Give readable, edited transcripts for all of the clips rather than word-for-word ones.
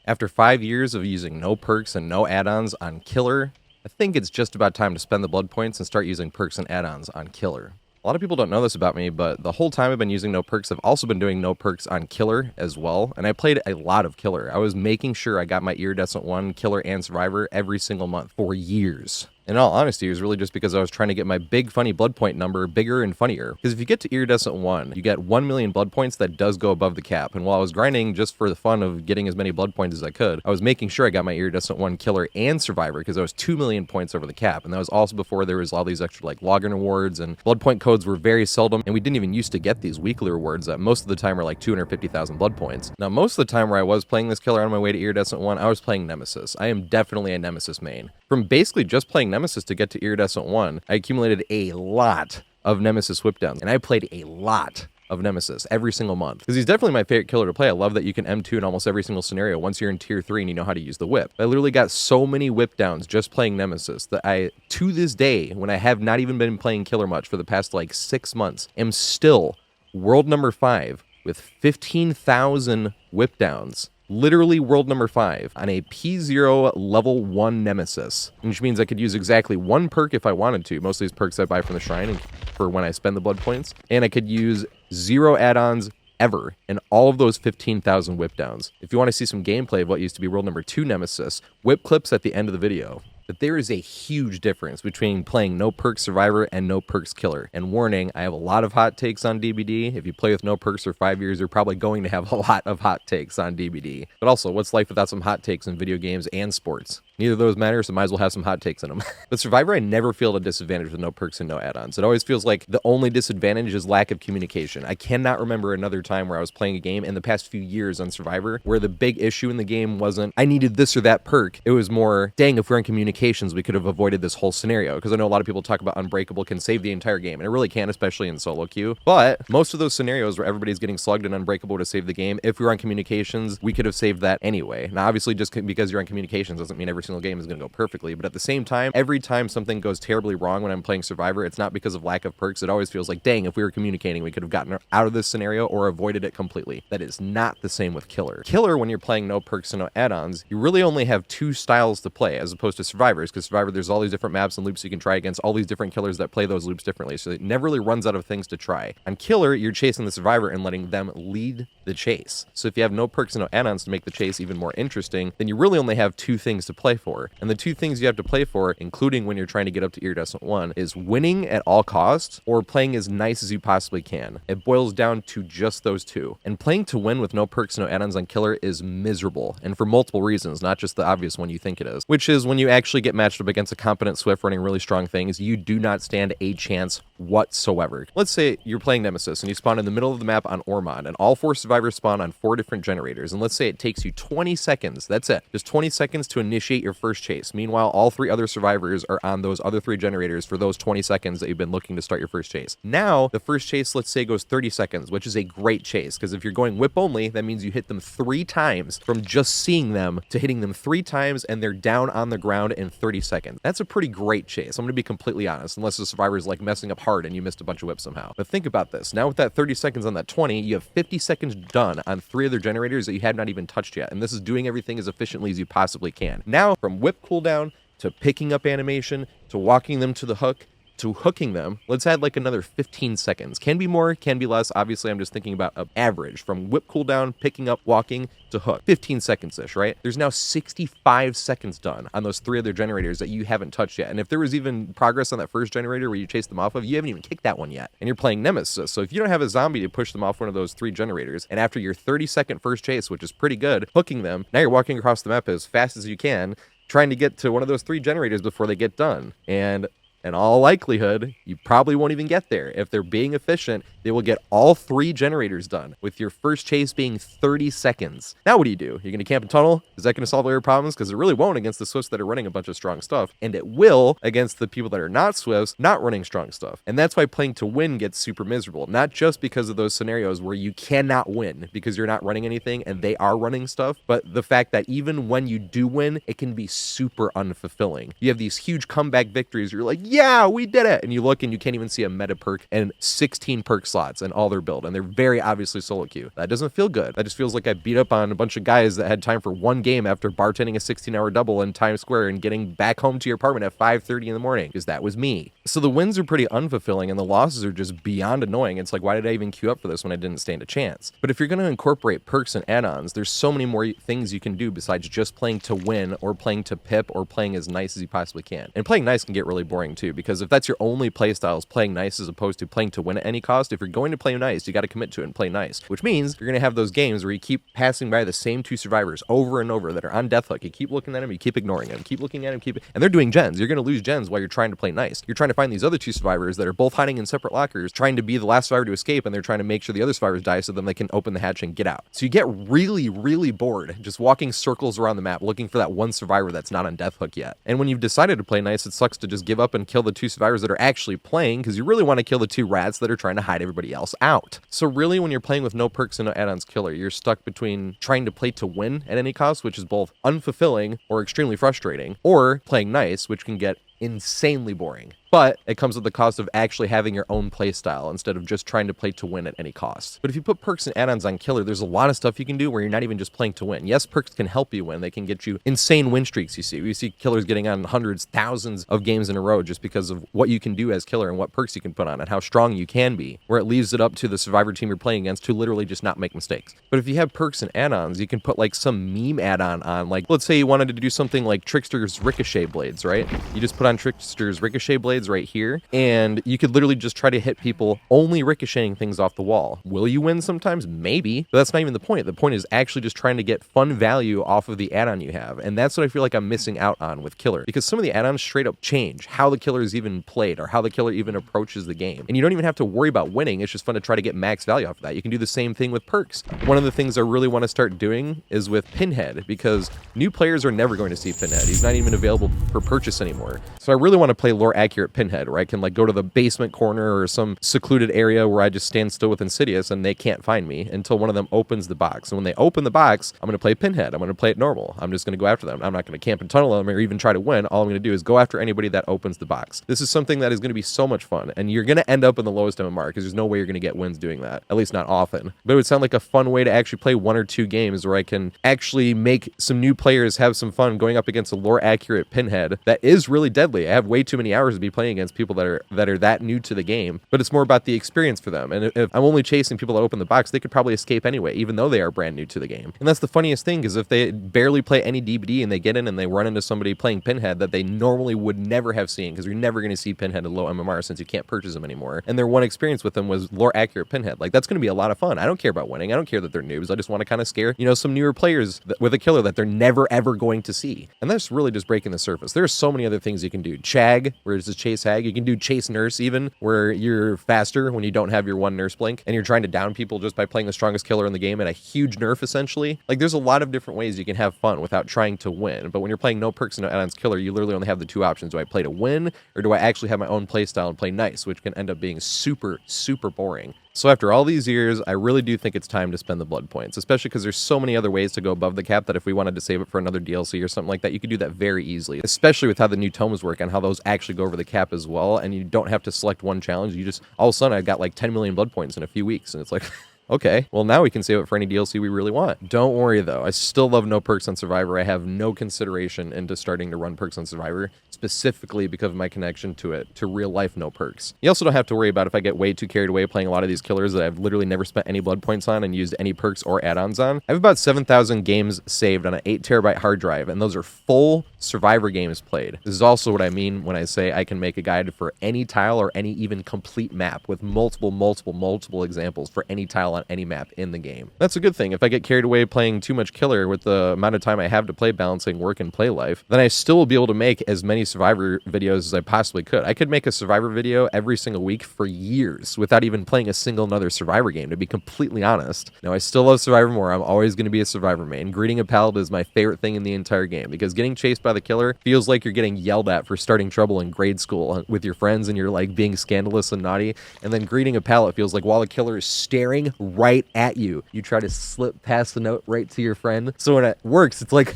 After 5 years of using no perks and no add-ons on Killer, I think it's just about time to spend the blood points and start using perks and add-ons on Killer. A lot of people don't know this about me, but the whole time I've been using no perks, I've also been doing no perks on Killer as well, and I played a lot of Killer. I was making sure I got my Iridescent 1, Killer, and Survivor every single month for years. In all honesty, it was really just because I was trying to get my big funny blood point number bigger and funnier. Because if you get to Iridescent 1, you get 1 million blood points that does go above the cap. And while I was grinding just for the fun of getting as many blood points as I could, I was making sure I got my Iridescent 1, Killer, and Survivor because I was 2 million points over the cap. And that was also before there was all these extra like login rewards, and blood point codes were very seldom. And we didn't even used to get these weekly rewards that most of the time were like 250,000 blood points. Now, most of the time where I was playing this Killer on my way to Iridescent 1, I was playing Nemesis. I am definitely a Nemesis main. From basically just playing Nemesis to get to Iridescent 1, I accumulated a lot of Nemesis whipdowns, and I played a lot of Nemesis every single month. Because he's definitely my favorite killer to play. I love that you can M2 in almost every single scenario once you're in tier 3 and you know how to use the whip. I literally got so many whipdowns just playing Nemesis that I, to this day, when I have not even been playing killer much for the past like 6 months, am still world number 5 with 15,000 whipdowns. Literally world number 5 on a P0 level 1 Nemesis, which means I could use exactly one perk if I wanted to. Most of these perks I buy from the shrine for when I spend the blood points, and I could use 0 add-ons ever in all of those 15,000 whipdowns. If you want to see some gameplay of what used to be world number 2 Nemesis, whip clips at the end of the video. But there is a huge difference between playing no perks Survivor and no perks Killer. And warning, I have a lot of hot takes on DBD. If you play with no perks for 5 years, you're probably going to have a lot of hot takes on DBD. But also, what's life without some hot takes in video games and sports? Neither of those matter, so might as well have some hot takes in them. But Survivor, I never feel at a disadvantage with no perks and no add-ons. It always feels like the only disadvantage is lack of communication. I cannot remember another time where I was playing a game in the past few years on Survivor where the big issue in the game wasn't, I needed this or that perk. It was more, dang, if we're in communications, we could have avoided this whole scenario. Because I know a lot of people talk about Unbreakable can save the entire game, and it really can, especially in solo queue. But most of those scenarios where everybody's getting slugged and Unbreakable to save the game, if we were on communications, we could have saved that anyway. Now, obviously, just because you're on communications doesn't mean every single game is going to go perfectly, but at the same time, every time something goes terribly wrong when I'm playing Survivor, it's not because of lack of perks. It always feels like, dang, if we were communicating, we could have gotten out of this scenario or avoided it completely. That is not the same with Killer. Killer, when you're playing no perks and no add-ons, you really only have 2 styles to play as opposed to Survivors, because Survivor, there's all these different maps and loops you can try against all these different killers that play those loops differently, so it never really runs out of things to try. On Killer, you're chasing the Survivor and letting them lead the chase. So if you have no perks and no add-ons to make the chase even more interesting, then you really only have 2 things to play for. And the 2 things you have to play for, including when you're trying to get up to Iridescent 1, is winning at all costs or playing as nice as you possibly can. It boils down to just those 2. And playing to win with no perks and no add-ons on Killer is miserable, and for multiple reasons, not just the obvious one you think it is, which is when you actually get matched up against a competent Swift running really strong things, you do not stand a chance whatsoever. Let's say you're playing Nemesis and you spawn in the middle of the map on Ormond, and all 4 survivors spawn on 4 different generators, and let's say it takes you 20 seconds, that's it, just 20 seconds to initiate your first chase. Meanwhile, all 3 other survivors are on those other 3 generators for those 20 seconds that you've been looking to start your first chase. Now, the first chase, let's say, goes 30 seconds, which is a great chase, because if you're going whip only, that means you hit them 3 times from just seeing them to hitting them 3 times, and they're down on the ground in 30 seconds. That's a pretty great chase, I'm going to be completely honest, unless the survivor is like messing up hard and you missed a bunch of whips somehow. But think about this. Now with that 30 seconds on that 20, you have 50 seconds done on 3 other generators that you have not even touched yet, and this is doing everything as efficiently as you possibly can. Now, from whip cooldown to picking up animation to walking them to the hook to hooking them, let's add like another 15 seconds. Can be more, can be less. Obviously, I'm just thinking about an average from whip cooldown, picking up, walking to hook. 15 seconds-ish, right? There's now 65 seconds done on those 3 other generators that you haven't touched yet. And if there was even progress on that first generator where you chased them off of, you haven't even kicked that one yet. And you're playing Nemesis. So if you don't have a zombie to push them off one of those 3 generators, and after your 30-second first chase, which is pretty good, hooking them, now you're walking across the map as fast as you can, trying to get to one of those 3 generators before they get done. And in all likelihood, you probably won't even get there. If they're being efficient, they will get all 3 generators done, with your first chase being 30 seconds. Now what do? You're going to camp and tunnel? Is that going to solve all your problems? Because it really won't against the Swifts that are running a bunch of strong stuff, and it will against the people that are not Swifts, not running strong stuff. And that's why playing to win gets super miserable, not just because of those scenarios where you cannot win because you're not running anything and they are running stuff, but the fact that even when you do win, it can be super unfulfilling. You have these huge comeback victories, you're like, yeah, we did it. And you look and you can't even see a meta perk and 16 perk slots and all their build. And they're very obviously solo queue. That doesn't feel good. That just feels like I beat up on a bunch of guys that had time for one game after bartending a 16-hour double in Times Square and getting back home to your apartment at 5:30 in the morning, because that was me. So the wins are pretty unfulfilling and the losses are just beyond annoying. It's like, why did I even queue up for this when I didn't stand a chance? But if you're going to incorporate perks and add-ons, there's so many more things you can do besides just playing to win or playing to pip or playing as nice as you possibly can. And playing nice can get really boring too, because if that's your only playstyle is playing nice as opposed to playing to win at any cost, if you're going to play nice, you got to commit to it and play nice, which means you're going to have those games where you keep passing by the same two survivors over and over that are on death hook. You keep looking at them, you keep ignoring them, keep looking at them, and they're doing gens. You're going to lose gens while you're trying to play nice. You're trying to find these other two survivors that are both hiding in separate lockers, trying to be the last survivor to escape, and they're trying to make sure the other survivors die so then they can open the hatch and get out. So you get really, really bored just walking circles around the map looking for that one survivor that's not on death hook yet. And when you've decided to play nice, it sucks to just give up and kill the two survivors that are actually playing, because you really want to kill the two rats that are trying to hide everybody else out. So really, when you're playing with no perks and no add-ons killer, you're stuck between trying to play to win at any cost, which is both unfulfilling or extremely frustrating, or playing nice, which can get insanely boring. But it comes at the cost of actually having your own playstyle instead of just trying to play to win at any cost. But if you put perks and add-ons on killer, there's a lot of stuff you can do where you're not even just playing to win. Yes, perks can help you win. They can get you insane win streaks, you see. We see killers getting on hundreds, thousands of games in a row just because of what you can do as killer and what perks you can put on and how strong you can be, where it leaves it up to the survivor team you're playing against to literally just not make mistakes. But if you have perks and add-ons, you can put like some meme add-on on. Like, let's say you wanted to do something like Trickster's Ricochet Blades, right? You just put on Trickster's Ricochet Blades right here, and you could literally just try to hit people only ricocheting things off the wall. Will you win sometimes? Maybe, but that's not even the point. The point is actually just trying to get fun value off of the add-on you have, and that's what I feel like I'm missing out on with killer, because some of the add-ons straight up change how the killer is even played or how the killer even approaches the game, and you don't even have to worry about winning. It's just fun to try to get max value off of that. You can do the same thing with perks. One of the things I really want to start doing is with Pinhead, because new players are never going to see Pinhead. He's not even available for purchase anymore. So I really want to play lore accurate Pinhead, where I can like go to the basement corner or some secluded area where I just stand still with Insidious and they can't find me until one of them opens the box. And when they open the box, I'm going to play Pinhead. I'm going to play it normal. I'm just going to go after them. I'm not going to camp and tunnel them or even try to win. All I'm going to do is go after anybody that opens the box. This is something that is going to be so much fun, and you're going to end up in the lowest MMR because there's no way you're going to get wins doing that, at least not often. But it would sound like a fun way to actually play one or two games where I can actually make some new players have some fun going up against a lore accurate Pinhead that is really deadly. I have way too many hours to be playing against people that are that new to the game, but it's more about the experience for them. And if I'm only chasing people that open the box, they could probably escape anyway, even though they are brand new to the game. And that's the funniest thing, is if they barely play any DBD and they get in and they run into somebody playing Pinhead that they normally would never have seen, because you're never going to see Pinhead in low MMR since you can't purchase them anymore, and their one experience with them was lore accurate Pinhead, like that's going to be a lot of fun. I don't care about winning. I don't care that they're noobs. I just want to kind of scare, some newer players with a killer that they're never ever going to see. And that's really just breaking the surface. There's so many other things you can do. Chag, where it's just chase hag. You can do chase nurse even, where you're faster when you don't have your one nurse blink and you're trying to down people just by playing the strongest killer in the game at a huge nerf essentially. Like there's a lot of different ways you can have fun without trying to win. But when you're playing no perks and no add-ons killer, you literally only have the two options. Do I play to win, or do I actually have my own playstyle and play nice, which can end up being super, super boring. So after all these years, I really do think it's time to spend the blood points, especially because there's so many other ways to go above the cap that if we wanted to save it for another DLC or something like that, you could do that very easily, especially with how the new tomes work and how those actually go over the cap as well. And you don't have to select one challenge. You just, all of a sudden, I got like 10 million blood points in a few weeks. And it's like, okay, well now we can save it for any DLC we really want. Don't worry though, I still love no perks on Survivor. I have no consideration into starting to run perks on Survivor, specifically because of my connection to it, to real life no perks. You also don't have to worry about if I get way too carried away playing a lot of these killers that I've literally never spent any blood points on and used any perks or add-ons on. I have about 7,000 games saved on an 8 terabyte hard drive, and those are full Survivor games played. This is also what I mean when I say I can make a guide for any tile or any even complete map with multiple examples for any tile on any map in the game. That's a good thing. If I get carried away playing too much killer with the amount of time I have to play balancing work and play life, then I still will be able to make as many Survivor videos as I possibly could. I could make a Survivor video every single week for years without even playing a single another Survivor game, to be completely honest. Now, I still love Survivor more. I'm always going to be a Survivor main. Greeting a pallet is my favorite thing in the entire game, because getting chased by the killer feels like you're getting yelled at for starting trouble in grade school with your friends and you're like being scandalous and naughty, and then greeting a pallet feels like while the killer is staring right at you, you try to slip past the note right to your friend. So when it works, it's like,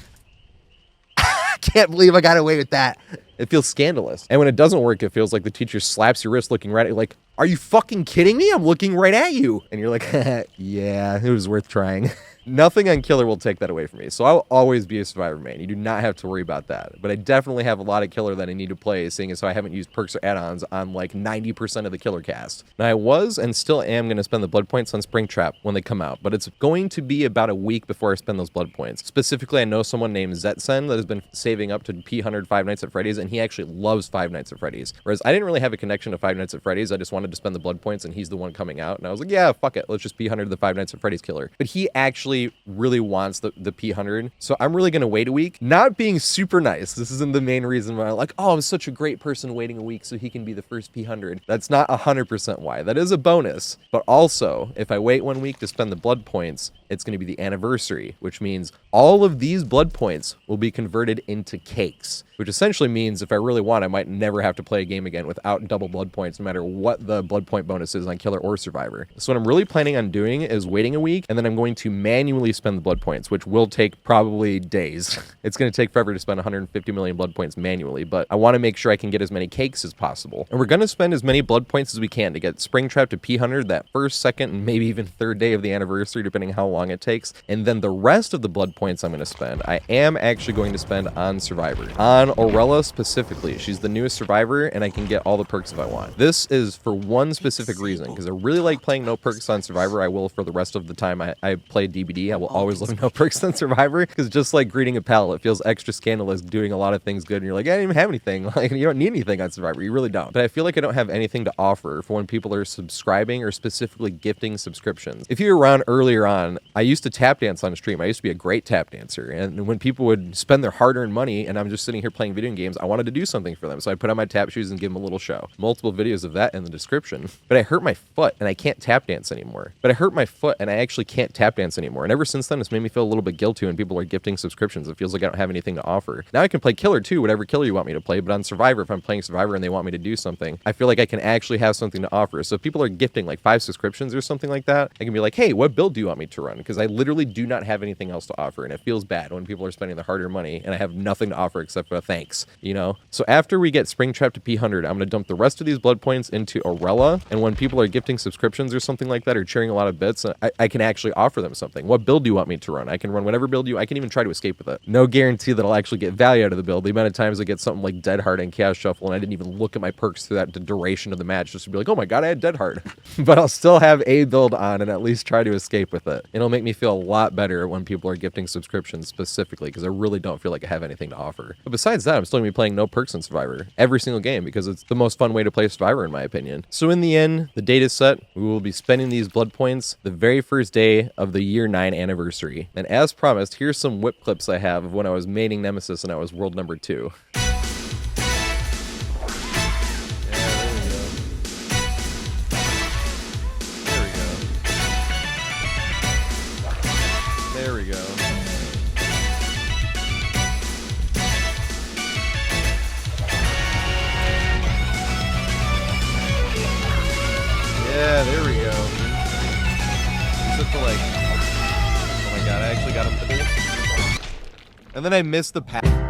can't believe I got away with that. It feels scandalous. And when it doesn't work, it feels like the teacher slaps your wrist looking right at you like, are you fucking kidding me? I'm looking right at you. And you're like, yeah, it was worth trying. Nothing on Killer will take that away from me. So I'll always be a Survivor main. You do not have to worry about that. But I definitely have a lot of Killer that I need to play, seeing as how I haven't used perks or add-ons on like 90% of the Killer cast. Now I was and still am going to spend the blood points on Springtrap when they come out, but it's going to be about a week before I spend those blood points. Specifically, I know someone named Zetsen that has been saving up to P100 Five Nights at Freddy's, and he actually loves Five Nights at Freddy's. Whereas I didn't really have a connection to Five Nights at Freddy's. I just wanted to spend the blood points, and he's the one coming out. And I was like, yeah, fuck it. Let's just P100 the Five Nights at Freddy's Killer. But he actually really wants the P100. So I'm really going to wait a week. Not being super nice. This isn't the main reason why I'm like, oh, I'm such a great person waiting a week so he can be the first P100. That's not 100% why. That is a bonus. But also, if I wait 1 week to spend the blood points, it's going to be the anniversary, which means all of these blood points will be converted into cakes, which essentially means if I really want, I might never have to play a game again without double blood points, no matter what the blood point bonus is on Killer or Survivor. So what I'm really planning on doing is waiting a week, and then I'm going to manually spend the blood points, which will take probably days. It's going to take forever to spend 150 million blood points manually, but I want to make sure I can get as many cakes as possible. And we're going to spend as many blood points as we can to get Springtrap to P100 that first, second, and maybe even third day of the anniversary, depending how long it takes. And then the rest of the blood points I'm going to spend, I am actually going to spend on Survivor. On Aurella specifically. She's the newest Survivor, and I can get all the perks if I want. This is for one specific reason, because I really like playing no perks on Survivor. I will for the rest of the time I play DBD. I will always love no perks on Survivor, because just like greeting a pal, it feels extra scandalous doing a lot of things good, and you're like, I didn't even have anything. Like, you don't need anything on Survivor. You really don't. But I feel like I don't have anything to offer for when people are subscribing or specifically gifting subscriptions. If you were around earlier on, I used to tap dance on stream. I used to be a great tap dancer, and when people would spend their hard-earned money and I'm just sitting here playing video games, I wanted to do something for them, so I put on my tap shoes and give them a little show. Multiple videos of that in the description. But I hurt my foot and I can't tap dance anymore. But I hurt my foot and I actually can't tap dance anymore. And ever since then, it's made me feel a little bit guilty when people are gifting subscriptions. It feels like I don't have anything to offer. Now I can play Killer too, whatever Killer you want me to play, but on Survivor, if I'm playing Survivor and they want me to do something, I feel like I can actually have something to offer. So if people are gifting like 5 subscriptions or something like that, I can be like, hey, what build do you want me to run? Because I literally do not have anything else to offer, and it feels bad when people are spending their hard-earned money and I have nothing to offer except for a thanks, you know? So after we get Springtrap to P100, I'm going to dump the rest of these blood points into Aurella, and when people are gifting subscriptions or something like that or cheering a lot of bits, I can actually offer them something. What build do you want me to run? I can run whatever build I can even try to escape with it. No guarantee that I'll actually get value out of the build. The amount of times I get something like Dead Hard and Chaos Shuffle and I didn't even look at my perks through that duration of the match just to be like, oh my god, I had Dead Hard. But I'll still have a build on and at least try to escape with it. It'll make me feel a lot better when people are gifting subscriptions specifically, because I really don't feel like I have anything to offer. But besides that, I'm still going to be playing no perks in Survivor every single game because it's the most fun way to play Survivor in my opinion. So in the end, the date is set. We will be spending these blood points the very first day of the year 9 anniversary. And as promised, here's some whip clips I have of when I was maining Nemesis and I was world number 2. There we go. Yeah, there we go. Is it the like... Oh my god, I actually got him to do it. And then I missed the pass.